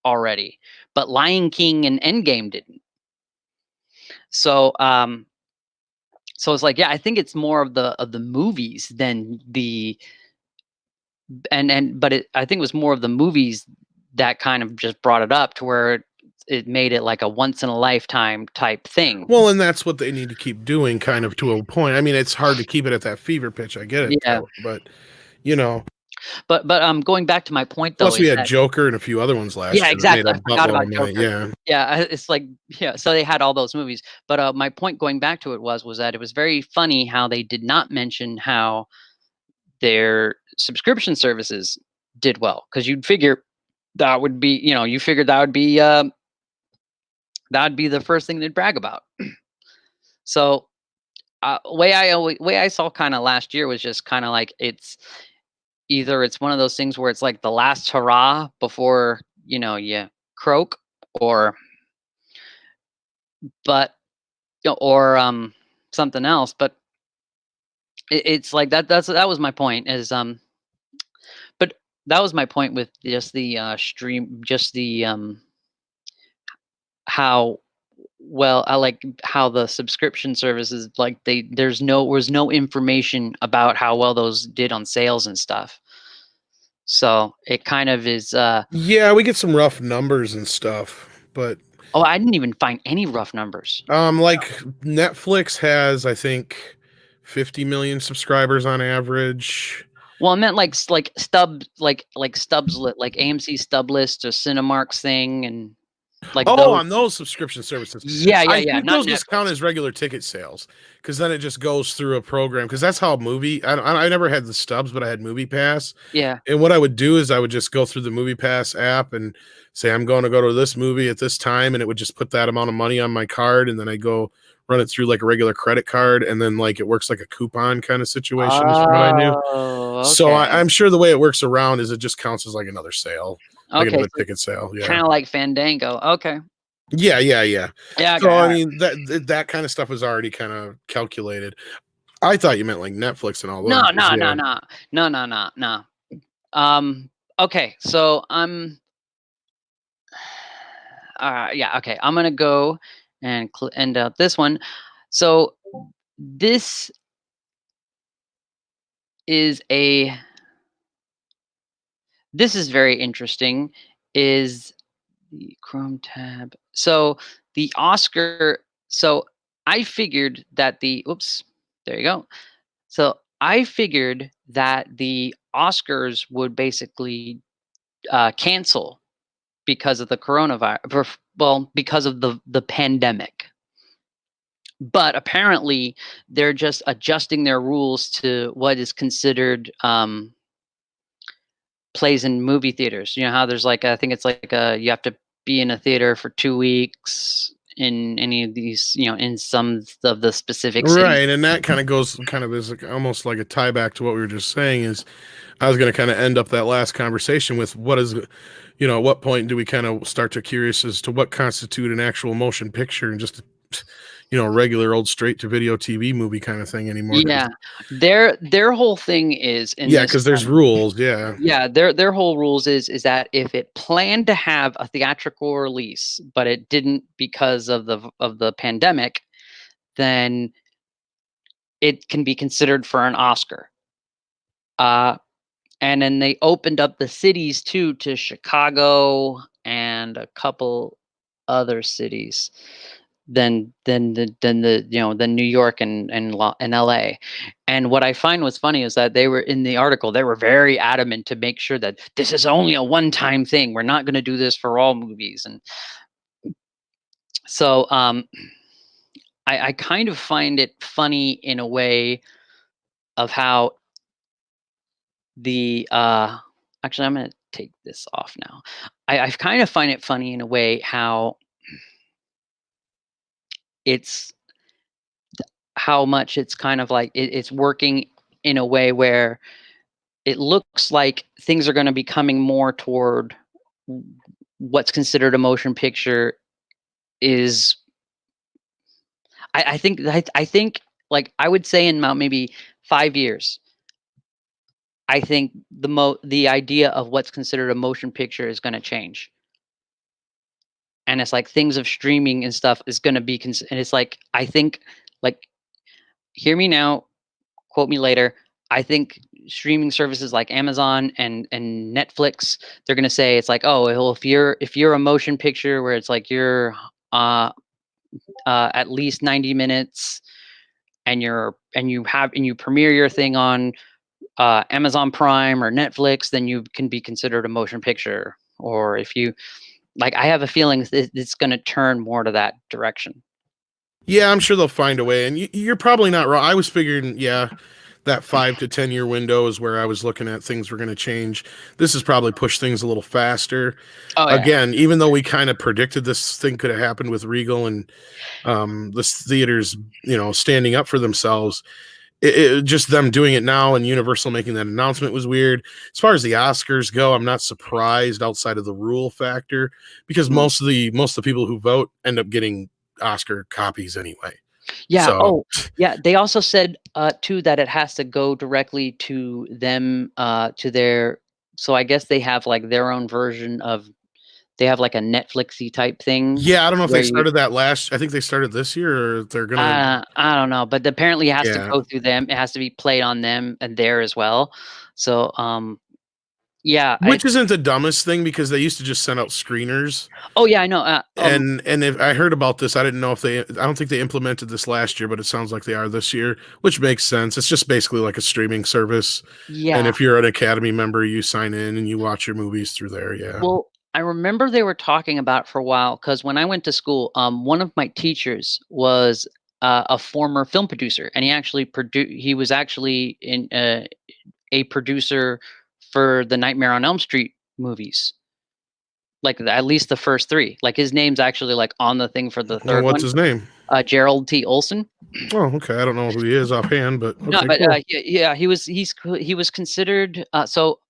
already, but Lion King and Endgame didn't. So, so it's like, yeah, I think it's more of the movies than the, but I think it was more of the movies that kind of just brought it up to where it made it like a once in a lifetime type thing. Well, and that's what they need to keep doing, kind of, to a point. I mean, it's hard to keep it at that fever pitch. I get it, Yeah. but But going back to my point though, plus we had Joker and a few other ones last year. Yeah, exactly. I forgot about Joker. Yeah. Yeah, it's like, so they had all those movies. But my point going back to it was that it was very funny how they did not mention how their subscription services did well, because you'd figure that would be, you figured that would be the first thing they'd brag about. So way I saw kind of last year was just kind of like, it's one of those things where it's like the last hurrah before you croak, or something else. But it's like that was my point, is but that was my point with just the stream, just the how well I like how the subscription services, like, was no information about how well those did on sales and stuff. So it kind of is yeah, we get some rough numbers and stuff, but I didn't even find any rough numbers. Like Netflix has, I think, 50 million subscribers on average. Well, I meant like stubs, like stubs, like AMC stub list or Cinemark's thing, and like on those subscription services. Yeah. I think those just count as regular ticket sales, because then it just goes through a program. Because that's how a movie. I never had the stubs, but I had Movie Pass. Yeah. And what I would do is I would just go through the Movie Pass app and say I'm going to go to this movie at this time, and it would just put that amount of money on my card, and then I go run it through like a regular credit card, and then like it works like a coupon kind of situation. Is what I knew. Okay. So I'm sure the way it works around is it just counts as like another sale. Like another ticket sale. Yeah. Kind of like Fandango. Okay. Yeah. Yeah. So I mean that kind of stuff was already kind of calculated. I thought you meant like Netflix and all that. No. Okay. So I'm. Yeah. Okay. I'm gonna go and end out this one. So this is very interesting. Is the Chrome tab. So the Oscar. So I figured that there you go. So I figured that the Oscars would basically cancel because of the coronavirus. Well, because of the pandemic. But apparently, they're just adjusting their rules to what is considered plays in movie theaters. You know how there's like, I think it's like you have to be in a theater for 2 weeks in any of these, in some of the specific cities. Right, and that kind of goes, kind of is like, almost like a tie back to what we were just saying, is I was going to kind of end up that last conversation with what is, at what point do we kind of start to curious as to what constitute an actual motion picture and just, a regular old straight to video TV movie kind of thing anymore? Yeah, their whole thing is in Yeah, this. because there's rules. Yeah. Yeah, their whole rules is that if it planned to have a theatrical release, but it didn't because of the pandemic, then it can be considered for an Oscar. And then they opened up the cities too to Chicago and a couple other cities than than New York and LA. And what I find was funny is that they were in the article, they were very adamant to make sure that this is only a one-time thing. We're not going to do this for all movies. And so I kind of find it funny in a way of how the actually I'm going to take this off now. I kind of find it funny in a way how it's how much it's kind of like it's working in a way where it looks like things are going to be coming more toward what's considered a motion picture is I think like I would say in about maybe 5 years, I think the idea of what's considered a motion picture is going to change. And it's like things of streaming and stuff is going to be and it's like I think like hear me now, quote me later. I think streaming services like Amazon and Netflix, they're gonna say it's like, oh, well, if you're a motion picture where it's like you're at least 90 minutes and you premiere your thing on Amazon Prime or Netflix, then you can be considered a motion picture. Or if you like, I have a feeling it's going to turn more to that direction. Yeah, I'm sure they'll find a way. And you're probably not wrong. I was figuring, yeah, that 5 to 10 year window is where I was looking at things were going to change. This has probably pushed things a little faster. Oh yeah, Again, even though we kind of predicted this thing could have happened with Regal and the theaters, standing up for themselves, just them doing it now and Universal making that announcement was weird. As far as the Oscars go, I'm not surprised outside of the rule factor because mm. most of the people who vote end up getting Oscar copies anyway. Yeah. So Oh, yeah. They also said too that it has to go directly to them to their. So I guess they have like their own version of. They have like a Netflixy type thing yeah, I don't know if where they you. started that last. I think they started this year, or they're gonna. I don't know, but apparently it has to Yeah, go through them. It has to be played on them and there as well. So yeah. which isn't the dumbest thing because they used to just send out screeners. Oh yeah, I know. And if I heard about this, I didn't know if they. I don't think they implemented this last year, but it sounds like they are this year, which makes sense. It's just basically like a streaming service, and Yeah. if you're an Academy member, you sign in and you watch your movies through there. Yeah. Well, I remember they were talking about it for a while because when I went to school, one of my teachers was a former film producer, and he was actually in a producer for the Nightmare on Elm Street movies, like at least the first three. Like his name's actually like on the thing for the Well, third what's one. his name? Gerald T. Olson. Oh, okay. I don't know who he is offhand, but No, okay, but cool. yeah, he was considered so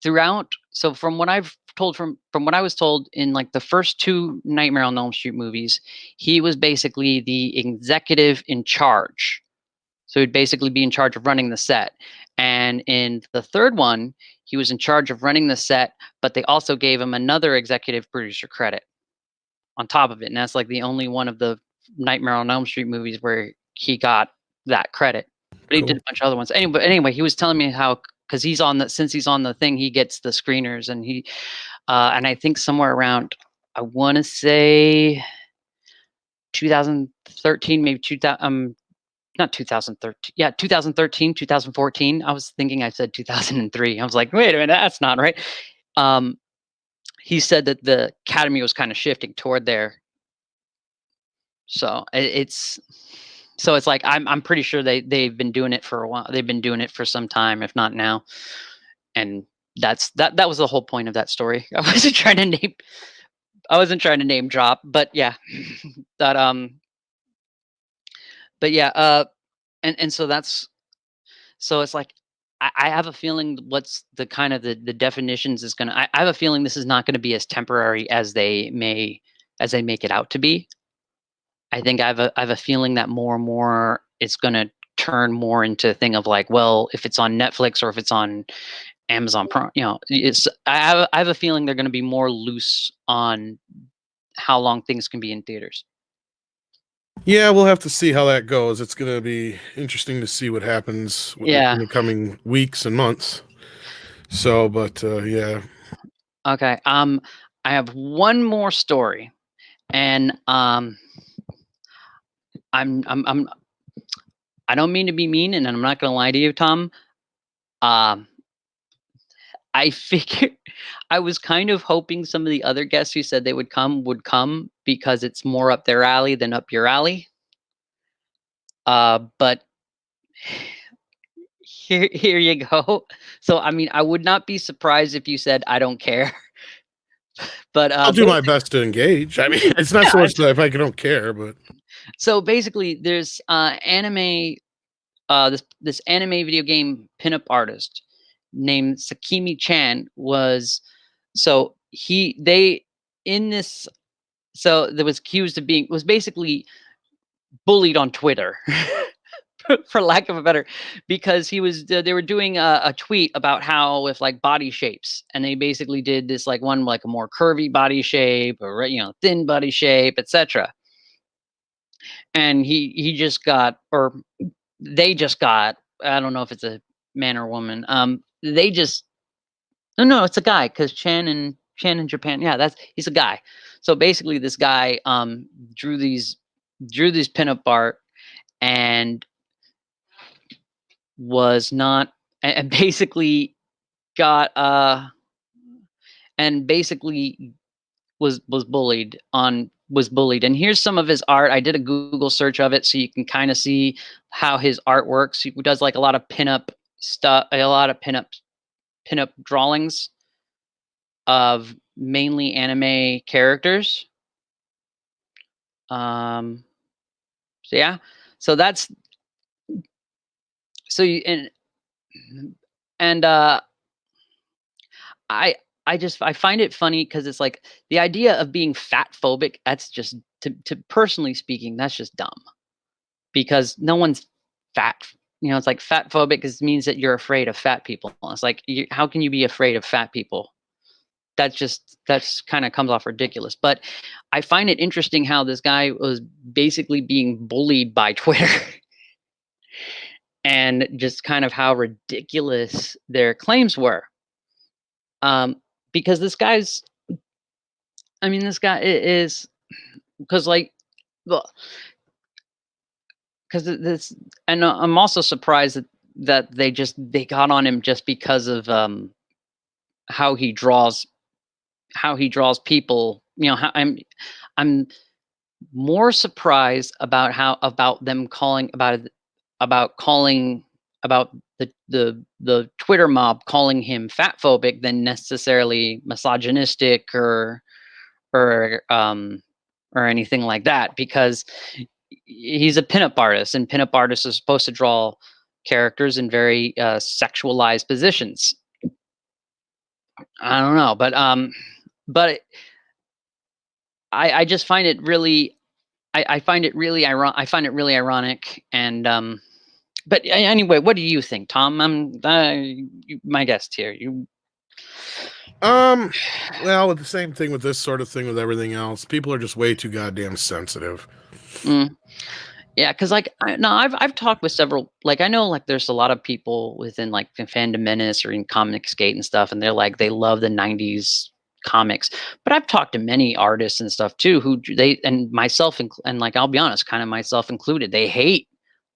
throughout. So from what I've told from what I was told in like the first two Nightmare on Elm Street movies, he was basically the executive in charge. So he'd basically be in charge of running the set. And in the third one, he was in charge of running the set, but they also gave him another executive producer credit on top of it. And that's like the only one of the Nightmare on Elm Street movies where he got that credit. But he did Cool. a bunch of other ones. Anyway, he was telling me how because since he's on the thing, he gets the screeners and and I think somewhere around I want to say 2013, maybe 2000 not 2013. Yeah, 2013, 2014. I was thinking I said 2003. I was like, wait a minute, that's not right. Um, he said that the academy was kind of shifting toward there. So it's like I'm pretty sure they've been doing it for a while. They've been doing it for some time, if not now. And that was the whole point of that story. I wasn't trying to name drop, but yeah. that but yeah, and so that's so it's like I have a feeling what's the kind of the definitions is gonna. I have a feeling this is not going to be as temporary as they make it out to be. I think I have a feeling that more and more it's going to turn more into a thing of like, well, if it's on Netflix or if it's on Amazon Prime, it's I have a feeling they're going to be more loose on how long things can be in theaters. Yeah, we'll have to see how that goes. It's going to be interesting to see what happens Yeah. in the coming weeks and months. So, but yeah. Okay. I have one more story, and I'm I don't mean to be mean, and I'm not gonna lie to you, Tom. Um, I figured I was kind of hoping some of the other guests who said they would come because it's more up their alley than up your alley. But here you go. So I mean, I would not be surprised if you said I don't care. But I'll do my best to engage. I mean, it's not so much that if I don't care, but so basically, there's anime. This anime video game pinup artist named Sakimi Chan was so he they in this so there was accused of being was basically bullied on Twitter. For lack of a better, because he was they were doing a tweet about how with like body shapes, and they basically did this like one like a more curvy body shape or thin body shape, etc. And he just got, or they just got, I don't know if it's a man or woman. They just no, it's a guy because Chan in Japan, yeah, he's a guy. So basically, this guy drew these pinup art and was not and basically got and basically was bullied. And here's some of his art. I did a Google search of it so you can kind of see how his art works. He does like a lot of pinup stuff, a lot of pinup drawings of mainly anime characters. So yeah, so that's so you and I I find it funny because it's like the idea of being fat phobic. That's just to personally speaking, that's just dumb because no one's fat. It's like fat phobic means that you're afraid of fat people. It's like how can you be afraid of fat people? That's kind of comes off ridiculous. But I find it interesting how this guy was basically being bullied by Twitter. And just kind of how ridiculous their claims were. Because this guy is because like, well, because this, and I'm also surprised that they got on him just because of how he draws people. How I'm more surprised about them calling about the Twitter mob calling him fat phobic than necessarily misogynistic or anything like that, because he's a pinup artist, and pinup artists are supposed to draw characters in very sexualized positions. I don't know, but I just find it really I find it really ironic. And but anyway, what do you think, Tom? I'm my guest here. Well, the same thing with this sort of thing with everything else. People are just way too goddamn sensitive. Yeah, because like I've talked with several, like I know like there's a lot of people within like Fandom Menace or in Comicsgate and stuff, and they're like they love the '90s comics. But I've talked to many artists and stuff too who and myself and like I'll be honest, kind of myself included, they hate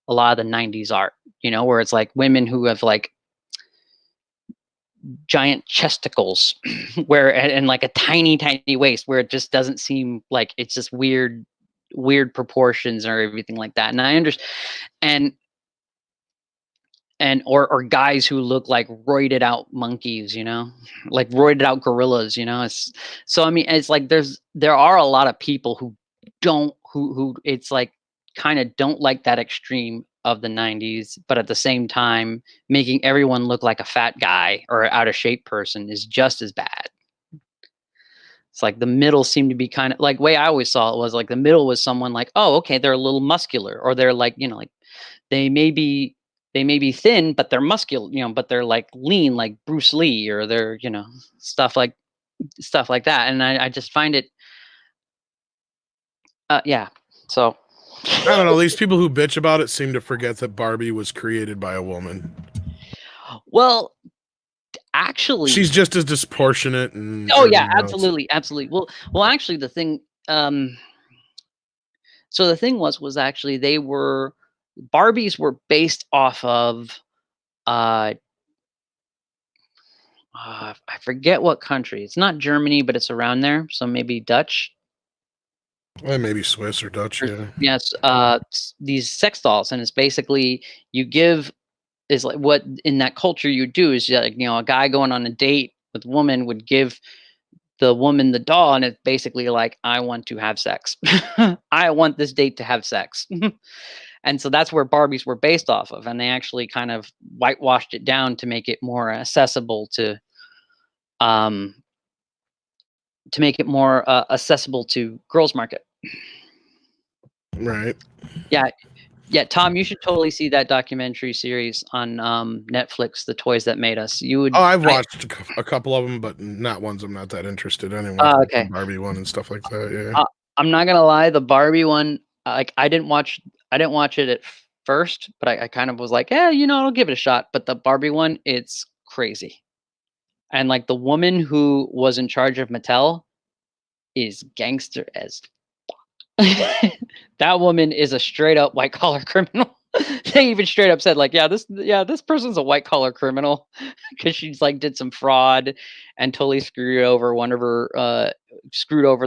a lot of the '90s art. Where it's like women who have like giant chesticles, where and like a tiny waist, where it just doesn't seem like it's just weird proportions or everything like that. And I understand, or guys who look like roided out monkeys, like roided out gorillas, it's so I mean it's like there are a lot of people who don't who it's like kind of don't like that extreme of the 90s, but at the same time, making everyone look like a fat guy or out of shape person is just as bad. It's like the middle seemed to be kind of like, way I always saw it was like the middle was someone like, oh, okay, they're a little muscular, or they're like, like they may be thin, but they're muscular, but they're like lean, like Bruce Lee, or they're, stuff like that. And I just find it, yeah. So I don't know. These people who bitch about it seem to forget that Barbie was created by a woman. Well, actually, she's just as disproportionate and oh yeah, absolutely, absolutely. Well, actually, the thing, so the thing was actually Barbies were based off of, I forget what country. It's not Germany, but it's around there. So maybe Dutch. Well, maybe Swiss or Dutch, yeah. Yes, these sex dolls, and it's basically is like what in that culture you do is, like, a guy going on a date with a woman would give the woman the doll, and it's basically like, I want to have sex. I want this date to have sex. And so that's where Barbies were based off of, and they actually kind of whitewashed it down to make it more accessible um to girls market. Right. Yeah, Tom, you should totally see that documentary series on Netflix, The Toys That Made Us. Oh, I've watched a couple of them, but not ones I'm not that interested in. Okay. The Barbie one and stuff like that. Yeah. I'm not gonna lie, the Barbie one, like I didn't watch it at first, but I kind of was like, yeah, I'll give it a shot. But the Barbie one, it's crazy, and like the woman who was in charge of Mattel is gangster as that woman is a straight up white collar criminal. They even straight up said like, this person's a white collar criminal because she's like did some fraud and totally screwed over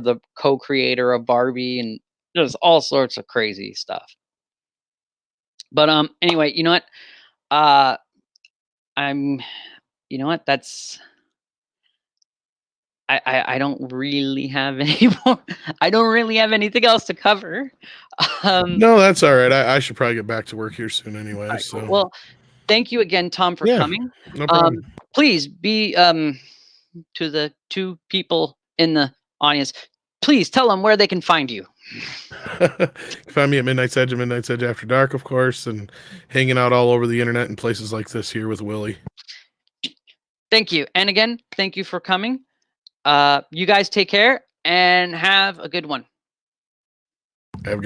the co-creator of Barbie, and there's all sorts of crazy stuff. But anyway, you know what? That's I don't really have any more. I don't really have anything else to cover. No, that's all right. I should probably get back to work here soon anyway. Right, So, well, thank you again, Tom, for coming. No problem. Please be to the two people in the audience, please tell them where they can find you. Find me at Midnight's Edge and Midnight's Edge After Dark, of course, and hanging out all over the internet in places like this here with Willie. Thank you. And again, thank you for coming. You guys take care and have a good one. Have a good night.